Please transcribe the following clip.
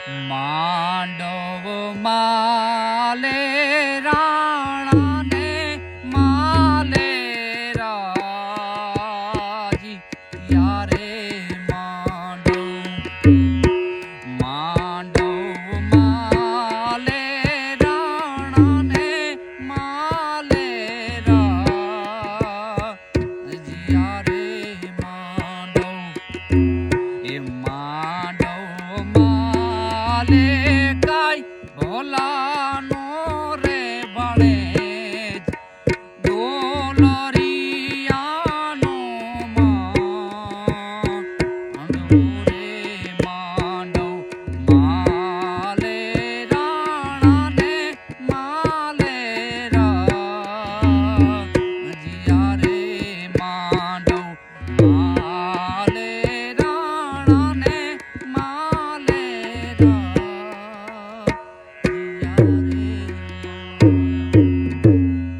માંડવ માલે રાણાને માલે રાજી યારે માંડવ માલે રાણાને માલે રાજી યારે માંડવ એ માંડવ માલે કાઈ ભોલાનો રે ભણે દોલરિયાનો માંડવ રે માંડવ માલે રાણાને માલે રાજીયા રે માંડવ માલે રાણાને માલે રાજીયા રે